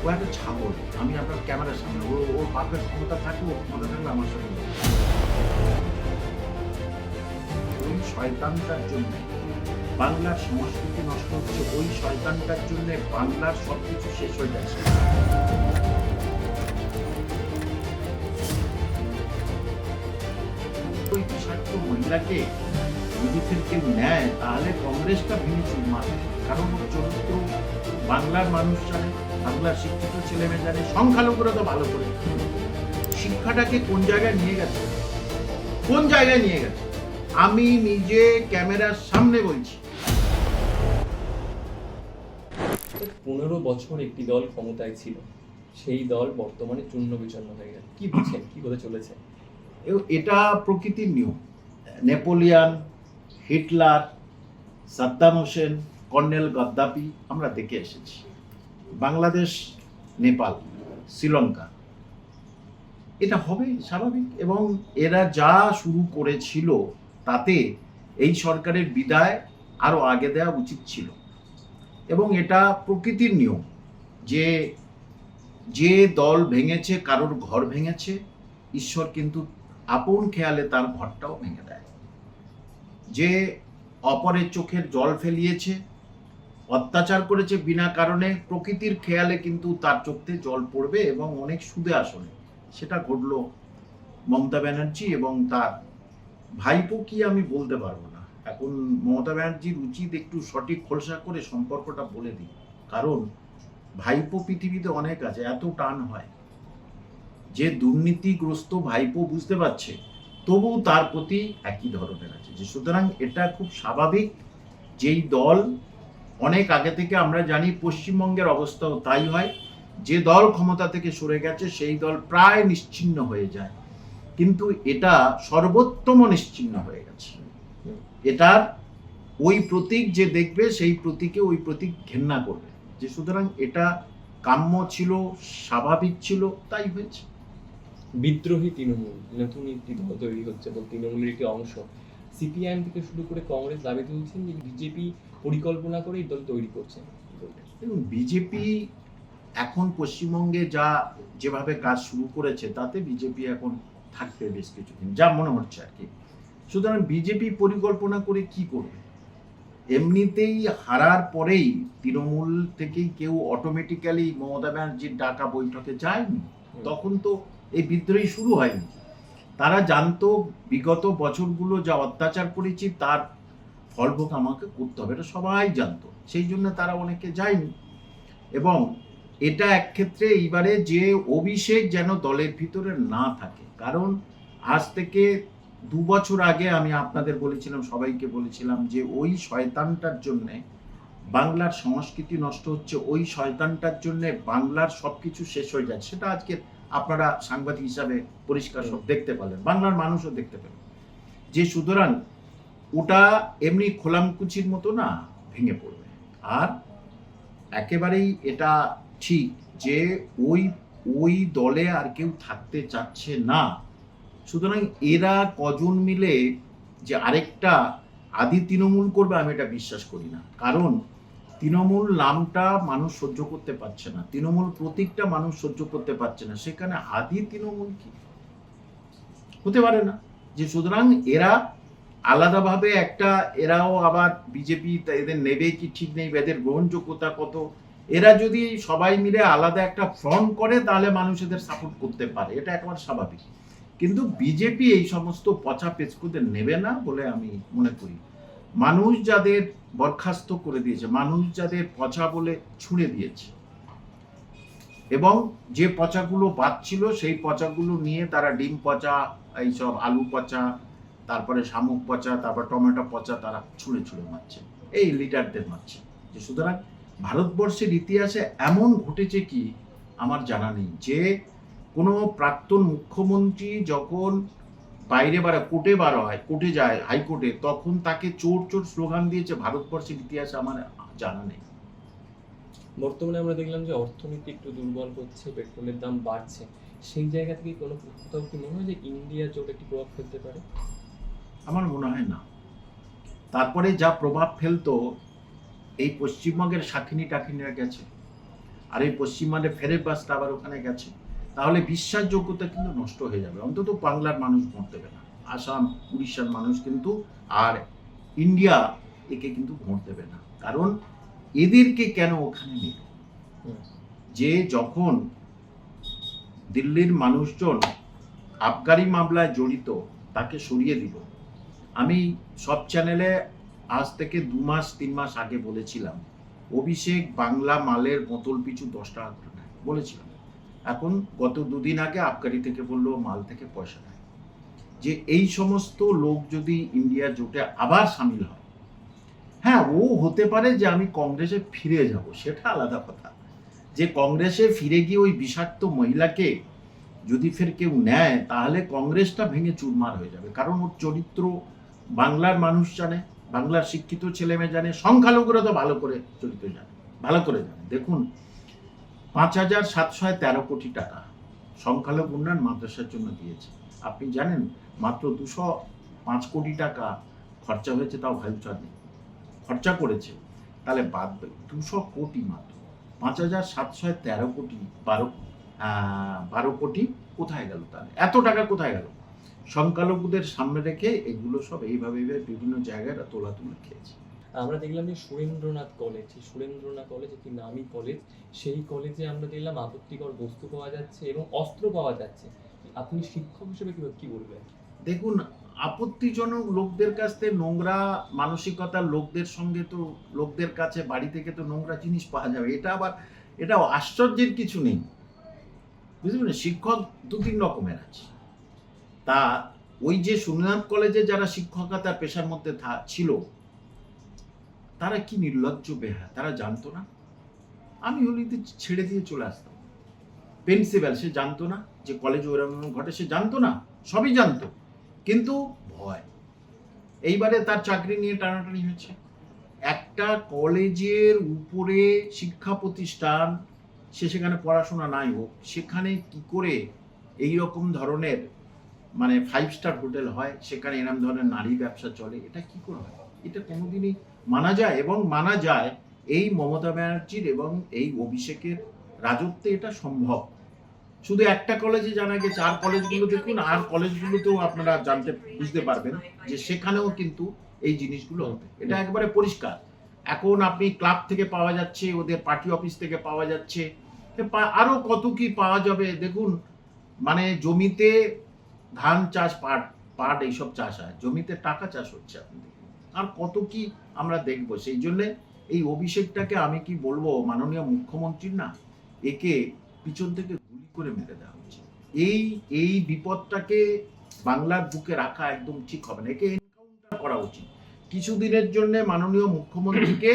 ও একটা ছাগল। আমি আপনার ক্যামেরার সামনে, ওর বাপের ক্ষমতা থাকলে, ওর ক্ষমতা থাকলে আমার সঙ্গে লড়বে। ওই শয়তানটার জন্য বাংলার সংস্কৃতি নষ্ট হচ্ছে, ওই শয়তানটার জন্য বাংলার সবকিছু শেষ হয়ে যাচ্ছে। ওই বিষাক্ত মহিলাকে যদি কেউ নেয় তাহলে কংগ্রেসটা ভেঙে চুরমার, কারণ ওর চরিত্র বাংলার মানুষ জানে, বাংলার শিক্ষিত ছেলেমেয়ে জানে, সংখ্যালঘুরা তো ভালো করে। শিক্ষাটাকে কোন জায়গায় নিয়ে গেছে, কোন জায়গায় নিয়ে গেছে, আমি নিজে ক্যামেরার সামনে বলছি। 15 বছর একটি দল ক্ষমতায় ছিল, সেই দল বর্তমানে চূর্ণ বিচূর্ণ হয়ে গেল। কি বুঝছেন, কি হতে চলেছে? এটা প্রকৃতির নিয়ম। Napoleon, Hitler, Saddam Hossain, colonel Gaddafi আমরা দেখে এসেছি। বাংলাদেশ, নেপাল, শ্রীলঙ্কা, এটা হবে স্বাভাবিক। এবং এরা যা শুরু করেছিল তাতে এই সরকারের বিদায় আরো আগে দেওয়া উচিত ছিল। এবং এটা প্রকৃতির নিয়ম যে যে দল ভেঙেছে, কারোর ঘর ভেঙেছে, ঈশ্বর কিন্তু আপন খেয়ালে তার ঘরটাও ভেঙে দেয়। যে অপরের চোখের জল ফেলিয়েছে, অত্যাচার করেছে বিনা কারণে, প্রকৃতির খেয়ালে কিন্তু তার চোখে জল পড়বে এবং অনেক সুদে আসলে। সেটা ঘটলো মমতা ব্যানার্জি এবং তার ভাইপো। কি আমি বলতে পারবো না। এখন মমতা ব্যানার্জির উচিত একটু সঠিক খোলসা করে সম্পর্কটা বলে দিই, কারণ ভাইপো পৃথিবীতে অনেক আছে, এত টান হয়। যে দুর্নীতিগ্রস্ত ভাইপো বুঝতে পারছে, তবুও তার প্রতি একই ধরনের আছে। যে সুতরাং এটা খুব স্বাভাবিক। যেই দল অনেক আগে থেকে আমরা জানি, পশ্চিমবঙ্গের অবস্থাও তাই হয়, যে দল ক্ষমতা থেকে সরে গেছে সেই দল প্রায় নিশ্চিহ্ন হয়ে যায়, কিন্তু এটা সর্বোত্তম নিশ্চিহ্ন হয়ে গেছে। এটার ওই প্রতীক যে দেখবে সেই প্রতীকে ওই প্রতীক ঘেন্না করবে। যে সুতরাং এটা কাম্য ছিল, স্বাভাবিক ছিল, তাই হয়েছে। বিদ্রোহী তৃণমূল নতুন একটি দল তৈরি হচ্ছে এবং তৃণমূলের একটি অংশ সিপিআইএম থেকে শুরু করে কংগ্রেস দাবি তুলছেন যে বিজেপি পরিকল্পনা করে এই দল তৈরি করছে। এবং বিজেপি এখন পশ্চিমবঙ্গে যেভাবে কাজ শুরু করেছে, তাতে বিজেপি এখন থাকবে বেশ কিছুদিন, যা মনে হচ্ছে আর কি। সুতরাং বিজেপি পরিকল্পনা করে কি করবে? এমনিতেই হারার পরেই তৃণমূল থেকেই কেউ অটোমেটিক্যালি মমতা ব্যানার্জির ডাকা বৈঠকে যায়নি। তখন তো এই বিদ্রোহী শুরু হয়নি। তারা জানতো বিগত বছরগুলো যা অত্যাচার করেছি তার ফলভোগ আমাকে করতে হবে, এটা সবাই জানতো। সেই জন্য তারা অনেকে যায়নি। এবং এটা এক ক্ষেত্রে এইবারে যে অভিষেক যেন দলের ভিতরে না থাকে, কারণ আজ থেকে 2 বছর আগে আমি আপনাদের বলেছিলাম, সবাইকে বলেছিলাম যে ওই শয়তানটার জন্যে বাংলার সংস্কৃতি নষ্ট হচ্ছে, ওই শয়তানটার জন্যে বাংলার সবকিছু শেষ হয়ে যাচ্ছে। সেটা আজকে আপনারা সাংবাদিক হিসাবে পরিষ্কার সব দেখতে পেলেন, বাংলার মানুষও দেখতে পেলেন। যে সুতরাং ওটা এমনি খোলামকুচির মতো না, ভেঙে পড়বে। আর একেবারেই এটা ঠিক যে ওই দলে আর কেউ থাকতে চাচ্ছে না। সুতরাং এরা কজন মিলে যে আরেকটা আদি তৃণমূল করবে, আমি এটা বিশ্বাস করি না। কারণ তৃণমূল নামটা মানুষ সহ্য করতে পারছে না, তৃণমূল প্রতীকটা মানুষ সহ্য করতে পারছে না, সেখানে আদি তৃণমূল কি হতে পারে না। যে সুতরাং এরা আলাদাভাবে একটা, এরাও আবার বিজেপি এদের নেবে কি ঠিক নেই, এদের গ্রহণযোগ্যতা কত, এরা যদি সবাই মিলে আলাদা একটা ফ্রন্ট করে তাহলে মানুষ এদের সাপোর্ট করতে পারে, এটা একেবারে স্বাভাবিক। কিন্তু বিজেপি এই সমস্ত পচা পেচকুদের নেবে না বলে আমি মনে করি। মানুষ যাদের বরখাস্ত করে দিয়েছে, মানুষ যাদের পচা বলে ছুঁড়ে দিয়েছে, এবং যে পচাগুলো বাঁচছিল সেই পচাগুলো নিয়ে তারা ডিম পচা, এইসব আলু পচা, তারপরে শামুক পচা, তারপর টমেটো পচা তারা ছুঁড়ে ছুঁড়ে মারছে, এই লিডারদের মারছে। যে সুতরাং ভারতবর্ষের ইতিহাসে এমন ঘটেছে কি আমার জানা নেই, যে কোনো প্রাক্তন মুখ্যমন্ত্রী যখন বাইরে কোর্টে বার হয়, কোর্টে যায়, হাইকোর্টে, তখন তাকে চোর চোর স্লোগান দিয়েছে, ভারতবর্ষের ইতিহাসে আমার জানা নেই। বর্তমানে আমরা দেখলাম যে অর্থনীতি একটু দুর্বল হচ্ছে, পেট্রোলের দাম বাড়ছে, সেই জায়গা থেকে কোনো কোথাও কি মনে হয় যে ইন্ডিয়া জোট একটি প্রভাব ফেলতে পারে? আমার মনে হয় না। তারপরে যা প্রভাব ফেলতো, এই পশ্চিমবঙ্গের শাকিনী টাকিনীরা গেছে, আর এই পশ্চিমবঙ্গে ফেরের বাসটা আবার ওখানে গেছে, তাহলে বিশ্বাসযোগ্যতা কিন্তু নষ্ট হয়ে যাবে। অন্তত বাংলার মানুষ ভোট দেবে না, আসাম উড়িষ্যার মানুষ কিন্তু, আর ইন্ডিয়া একে কিন্তু ভোট দেবে না। কারণ এদেরকে কেন ওখানে নিল? যে যখন দিল্লির মানুষজন আবগারি মামলায় জড়িত তাকে সরিয়ে দিল, আমি সব চ্যানেলে আজ থেকে 2 মাস 3 মাস আগে বলেছিলাম অভিষেক বাংলা মালের বোতল পিছু 10 টাকা করে নেয়, বলেছিলাম। এখন গত 2 দিন আগে আবগারি থেকে বললো মাল থেকে পয়সা নেয়। যে এই সমস্ত লোক যদি ইন্ডিয়া জোটে আবার সামিল হয়, হ্যাঁ ও হতে পারে যে আমি কংগ্রেসে ফিরে যাব, সেটা আলাদা কথা। যে কংগ্রেসে ফিরে গিয়ে ওই বিষাক্ত মহিলাকে যদি ফের কেউ নেয়, তাহলে কংগ্রেসটা ভেঙে চুরমার হয়ে যাবে। কারণ ওর চরিত্র বাংলার মানুষ জানে, বাংলার শিক্ষিত ছেলেমেয়ে জানে, সংখ্যালঘুরা তো ভালো করে চরিত্র জানে, ভালো করে জানে। দেখুন 5,713 কোটি টাকা সংখ্যালঘু উন্নয়ন মাদ্রাসার জন্য দিয়েছে। আপনি জানেন মাত্র 205 কোটি টাকা খরচা হয়েছে, তাও ভাইউচার নেই, খরচা করেছে। তাহলে বাদ 200 কোটি মাত্র, 5,713 কোটি 12 কোটি কোথায় গেল? তাহলে এত টাকা কোথায় গেল? সংখ্যালঘুদের সামনে রেখে এগুলো সব এইভাবে বিভিন্ন জায়গায় তোলাতুলি খেয়েছে। আমরা দেখলাম যে সুরেন্দ্রনাথ কলেজ, এই সুরেন্দ্রনাথ কলেজ একটি নামী কলেজ, সেই কলেজে আমরা দেখলাম আপত্তিকর বস্তু পাওয়া যাচ্ছে এবং অস্ত্র পাওয়া যাচ্ছে। আপনি শিক্ষক হিসেবে কি বলবেন? দেখুন, আপত্তিজনক লোকদের কাছ থেকে, নোংরা মানসিকতার লোকদের সঙ্গে তো, লোকদের কাছে বাড়ি থেকে তো নোংরা জিনিস পাওয়া যাবে, এটা আশ্চর্যের কিছু নেই, বুঝতে পারলেন? শিক্ষক 2-3 রকমের আছে। তা ওই যে সুরেন্দ্রনাথ কলেজে যারা শিক্ষকতার পেশার মধ্যে ছিল, তারা কি নির্লজ্জ বেহা, তারা জানতো না? আমি হলে ছেড়ে দিয়ে চলে আসতাম। প্রিন্সিপাল সে জানতো না যে কলেজে ওরকম ঘটে? সে জানতো না, সবই জানতো, কিন্তু ভয়। এইবারে তার চাকরি নিয়ে টানাটানি হয়েছে। একটা কলেজের উপরে শিক্ষা প্রতিষ্ঠান, সে সেখানে পড়াশোনা নাই হোক, সেখানে কি করে এই রকম ধরনের 5 স্টার হোটেল হয়, সেখানে এরকম ধরনের নারী ব্যবসা চলে? এটা কি করে হয়? এটা কোনোদিনই মানা যায়? এবং মানা যায় এই মমতা ব্যানার্জির এবং এই অভিষেকের রাজত্বে এটা সম্ভব। শুধু একটা কলেজে জানা গেছে, আর কলেজগুলো দেখুন, আর কলেজগুলোতেও আপনারা বুঝতে পারবেন যে সেখানেও কিন্তু এই জিনিসগুলো হবে। এটা একবারে পরিষ্কার। এখন আপনি ক্লাব থেকে পাওয়া যাচ্ছে, ওদের পার্টি অফিস থেকে পাওয়া যাচ্ছে, আরো কত কি পাওয়া যাবে। দেখুন জমিতে ধান চাষ, পাট এইসব চাষ হয়, জমিতে টাকা চাষ হচ্ছে, আপনি দেখুন আর কত কি আমরা দেখবো। সেই জন্যে এই অভিষেকটাকে আমি কি বলবো, মাননীয় মুখ্যমন্ত্রীর না, একে পিছন থেকে গুলি করে মেরে দেওয়া হচ্ছে। এই বিপদটাকে বাংলার বুকে রাখা একদম ঠিক হবে না, একে এনকাউন্টার করা উচিত। কিছুদিনের জন্য মাননীয় মুখ্যমন্ত্রীকে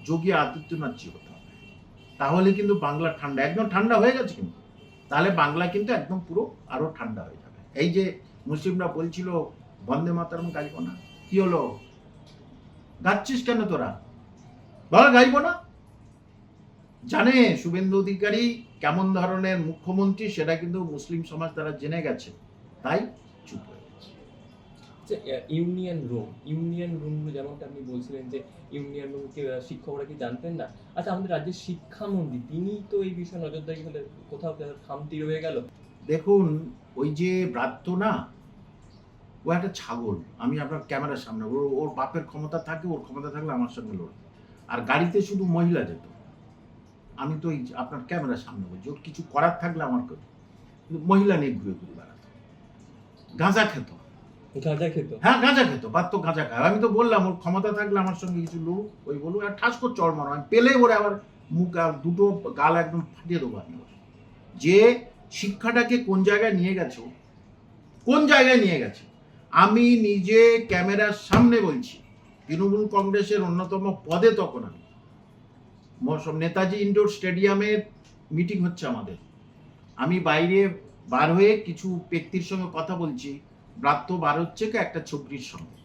যোগী আদিত্যনাথজি হতে হবে, তাহলে কিন্তু বাংলা ঠান্ডা, একদম ঠান্ডা হয়ে গেছে কিন্তু, তাহলে বাংলা কিন্তু একদম পুরো আরো ঠান্ডা হয়ে যাবে। এই যে মুসলিমরা বলছিল বন্দে মাতরম গাইব না, কি হলো? গাচ্ছিস কেন তোরা? বল গাইব না। জানে শুভেন্দু অধিকারী কেমন ধরনের মুখ্যমন্ত্রী, সেটা কিন্তু মুসলিম সমাজ তারা জেনে গেছে, তাই চুপ হয়ে গেছে। ইউনিয়ন রুম যেমনটা আপনি বলছিলেন যে ইউনিয়ন রুমকে শিক্ষকরা কি জানতেন না? আচ্ছা, আমাদের রাজ্যের শিক্ষামন্ত্রী তিনি তো এই বিষয়ে নজরদারি হলে কোথাও খামতি রয়ে গেল। দেখুন, ওই যে ব্রাত্য না, ও একটা ছাগল। আমি আপনার ক্যামেরার সামনে, ওর বাপের ক্ষমতা থাকে, ওর ক্ষমতা থাকলে আমার সঙ্গে লড়বে। আর গাড়িতে শুধু মহিলা যেত, আমি তো আপনার ক্যামেরার সামনে বলছি, ওর কিছু করার থাকলে আমার কথা, কিন্তু মহিলা নিয়ে ঘুরে ঘুরে বেড়াতো, গাঁজা খেত। হ্যাঁ গাঁজা খেত, বাদ তো গাঁজা খায়। আমি তো বললাম ওর ক্ষমতা থাকলে আমার সঙ্গে কিছু লড়ুক, ওই বলুক, আর ঠাস করে চড় মারো, আমি পেলে ওরে আবার মুখ দুটো গাল একদম ফাটিয়ে দেবো আমি। যে শিক্ষাটাকে কোন জায়গায় নিয়ে গেছে, কোন জায়গায় নিয়ে গেছে, আমি নিজে ক্যামেরার সামনে বলছি। তৃণমূল কংগ্রেসের অন্যতম পদে তখন আমি, নেতাজি ইনডোর স্টেডিয়ামের মিটিং হচ্ছে আমাদের, আমি বাইরে বার হয়ে কিছু ব্যক্তির সঙ্গে কথা বলছি, ব্রাত্য বার হচ্ছে একটা ছুকরির সঙ্গে,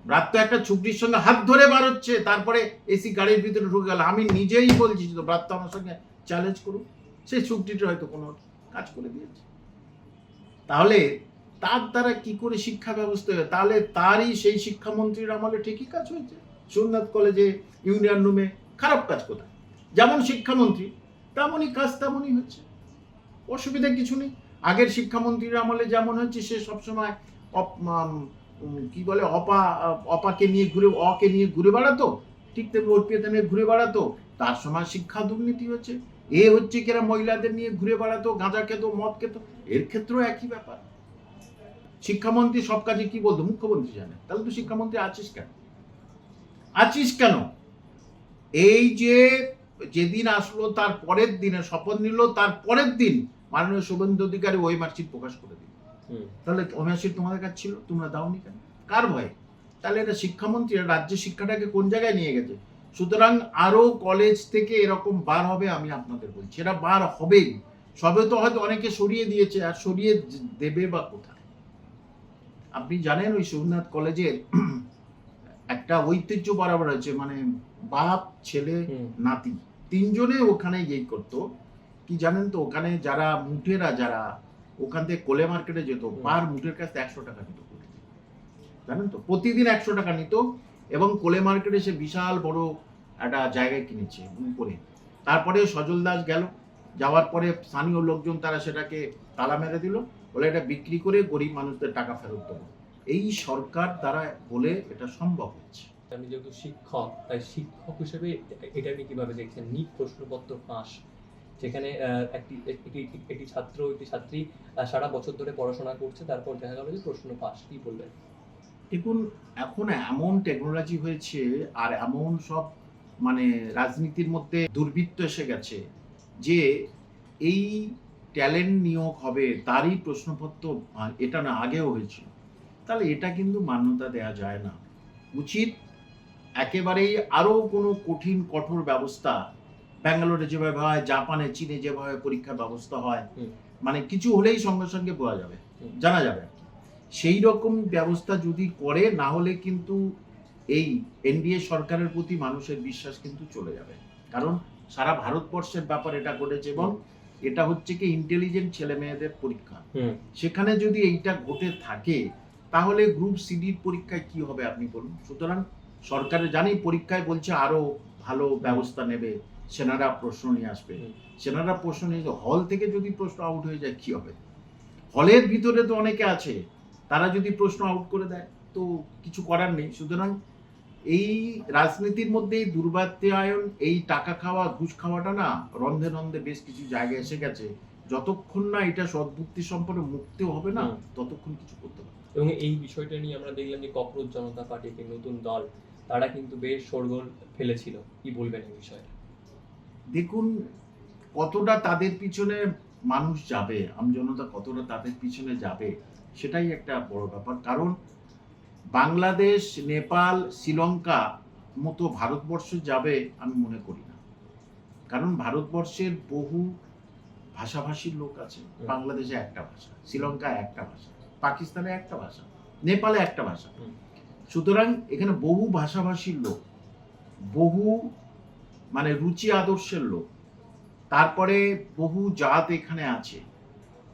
ব্রাত্য একটা ছুকরির সঙ্গে হাত ধরে বার হচ্ছে, তারপরে এসি গাড়ির ভিতরে ঢুকে গেল। আমি নিজেই বলছি তো ব্রাত্য আমার সঙ্গে চ্যালেঞ্জ করুন, সেই ছুকরিটা হয়তো কোনো কাজ করে দিয়েছে। তাহলে তার দ্বারা কি করে শিক্ষা ব্যবস্থা হবে? তাহলে তারই সেই শিক্ষামন্ত্রীর আমলে ঠিকই কাজ হয়েছে। সুরেন্দ্রনাথ কলেজে ইউনিয়ন রুমে খারাপ কাজ কোথায়? যেমন শিক্ষামন্ত্রী, তেমনই কাজ তেমনই হচ্ছে, অসুবিধা কিছু নেই। আগের শিক্ষামন্ত্রীর আমলে যেমন হচ্ছে, সে সবসময় কি বলে অপাকে নিয়ে ঘুরে অকে নিয়ে ঘুরে বেড়াতো, ঠিক তেমনি অর্পিতা নিয়ে ঘুরে বেড়াতো, তার সময় শিক্ষা দুর্নীতি হচ্ছে। এ হচ্ছে কিনা মহিলাদের নিয়ে ঘুরে বেড়াতো, গাঁজা খেতো, মদ খেতো, এর ক্ষেত্রেও একই ব্যাপার। শিক্ষামন্ত্রী সব কাজে কি বলতো, মুখ্যমন্ত্রী জানে, তাহলে তো শিক্ষামন্ত্রী আছিস কেন? এই যে যেদিন আসলো তার পরের দিনে শপথ নিল, তার পরের দিন মাননীয় শুভেন্দু অধিকারী ওই মার্কশিট প্রকাশ করে দিল। তাহলে ওই মার্কশিট তোমাদের কাছে ছিল, তোমরা দাওনি কেন? কার ভয়ে? তাহলে এটা শিক্ষামন্ত্রী রাজ্যের শিক্ষাটাকে কোন জায়গায় নিয়ে গেছে। সুতরাং আরো কলেজ থেকে এরকম বার হবে, আমি আপনাদের বলছি, এরা বার হবেই। সবে তো হয়তো অনেকে সরিয়ে দিয়েছে, আর সরিয়ে দেবে বা কোথায়। আপনি জানেন ওই সোমনাথ কলেজের একটা ঐতিহ্য বরাবর আছে, মানে বাপ ছেলে নাতি তিনজনে ওখানে গিয়ে করতো কি জানেন তো, ওখানে যারা মুঠেরা, যারা ওখান থেকে কোলে মার্কেটে যেত, পার মুঠের কাছে 100 টাকা নিত, জানেন তো, প্রতিদিন 100 টাকা নিত। এবং কোলে মার্কেটে সে বিশাল বড় একটা জায়গায় কিনেছে উপরে। তারপরে সজল দাস গেল, যাওয়ার পরে স্থানীয় লোকজন তারা সেটাকে তালা মেরে দিল, বলে এটা বিক্রি করে গরিব মানুষদের টাকা ফেরত দেবো। এই সরকার দ্বারা বলে এটা সম্ভব হচ্ছে। আমি যেহেতু শিক্ষক, তাই শিক্ষক হিসেবে এটা আপনি কিভাবে দেখছেন? নিট প্রশ্নপত্র ফাঁস, যেখানে একটি ছাত্র একটি ছাত্রী সারা বছর ধরে পড়াশোনা করছে, তারপর দেখা গেল যে প্রশ্ন ফাঁস, কি বলবেন? দেখুন, এখন এমন টেকনোলজি হয়েছে, আর এমন সব মানে রাজনীতির মধ্যে দুর্বৃত্ত এসে গেছে, যে এই ট্যালেন্ট নিয়োগ হবে তারই প্রশ্নপত্র, এটা না আগেও হয়েছিল, তাহলে এটা কিন্তু মান্যতা দেওয়া যায় না। উচিত একেবারেই আরো কোনো কঠিন কঠোর ব্যবস্থা, ব্যাঙ্গালোরে যেভাবে হয়, জাপানে চীনে যেভাবে পরীক্ষার ব্যবস্থা হয়, মানে কিছু হলেই সঙ্গে সঙ্গে বোঝা যাবে, জানা যাবে, সেই রকম ব্যবস্থা যদি করে, না হলে কিন্তু এই এনডিএ সরকারের প্রতি মানুষের বিশ্বাস কিন্তু চলে যাবে। কারণ সারা ভারতবর্ষের ব্যাপার এটা ঘটেছে, এবং এটা হচ্ছে কি ইন্টেলিজেন্ট ছেলে মেয়েদের পরীক্ষা, সেখানে যদি এইটা ঘটে থাকে, তাহলে গ্রুপ সিডির পরীক্ষায় কি হবে আপনি বলুন। সুতরাং সরকারের জানি পরীক্ষায় বলছে আরো ভালো ব্যবস্থা নেবে, সেনারা প্রশ্ন নিয়ে আসবে, সেনারা প্রশ্ন নিয়ে, হল থেকে যদি প্রশ্ন আউট হয়ে যায় কি হবে? হলের ভিতরে তো অনেকে আছে, তারা যদি প্রশ্ন আউট করে দেয় তো কিছু করার নেই। সুতরাং এই রাজনীতির মধ্যে এই দুর্বাত্যায়ন, এই টাকা খাওয়া, ঘুষ খাওয়াটা না রন্ধে রন্ধে বেশ কিছু জায়গায় এসে গেছে। যতক্ষণ না এটা সদ্বুদ্ধি সম্পর্কে মুক্তি হবে না, ততক্ষণ কিছু করতে পারবে। এবং এই বিষয়টা নিয়ে আমরা দেখলাম যে ককরোচ জনতা পার্টি, একটি নতুন দল, তারা কিন্তু বেশ শোরগোল ফেলেছিল, কি বলবেন এই বিষয়ে? দেখুন, কতটা তাদের পিছনে মানুষ যাবে, আমজনতা কতটা তাদের পিছনে যাবে, সেটাই একটা বড় ব্যাপার। কারণ বাংলাদেশ, নেপাল, শ্রীলঙ্কা মতো ভারতবর্ষ যাবে আমি মনে করি না। কারণ ভারতবর্ষের বহু ভাষাভাষীর লোক আছে, বাংলাদেশে একটা ভাষা, শ্রীলঙ্কায় একটা ভাষা, পাকিস্তানে একটা ভাষা, নেপালে একটা ভাষা। সুতরাং এখানে বহু ভাষাভাষীর লোক, বহু মানে রুচি আদর্শের লোক, তারপরে বহু জাত এখানে আছে,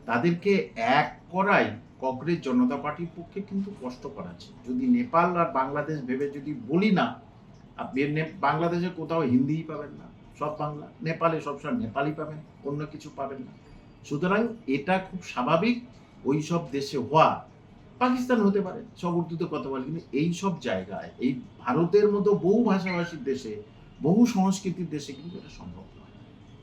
তাদেরকে এক করাই কংগ্রেস জনতা পার্টির পক্ষে কিন্তু কষ্টকর আছে। যদি নেপাল আর বাংলাদেশ ভেবে যদি বলি না, আপনি বাংলাদেশে কোথাও হিন্দিই পাবেন না, সব বাংলা। নেপালে সবসময় নেপালি পাবেন, অন্য কিছু পাবেন না। সুতরাং এটা খুব স্বাভাবিক ওই সব দেশে হওয়া। পাকিস্তান হতে পারে, সব উর্দুতে কথা বলে, কিন্তু এই সব জায়গায়, এই ভারতের মতো বহু ভাষাভাষীর দেশে, বহু সংস্কৃতির দেশে কিন্তু এটা সম্ভব।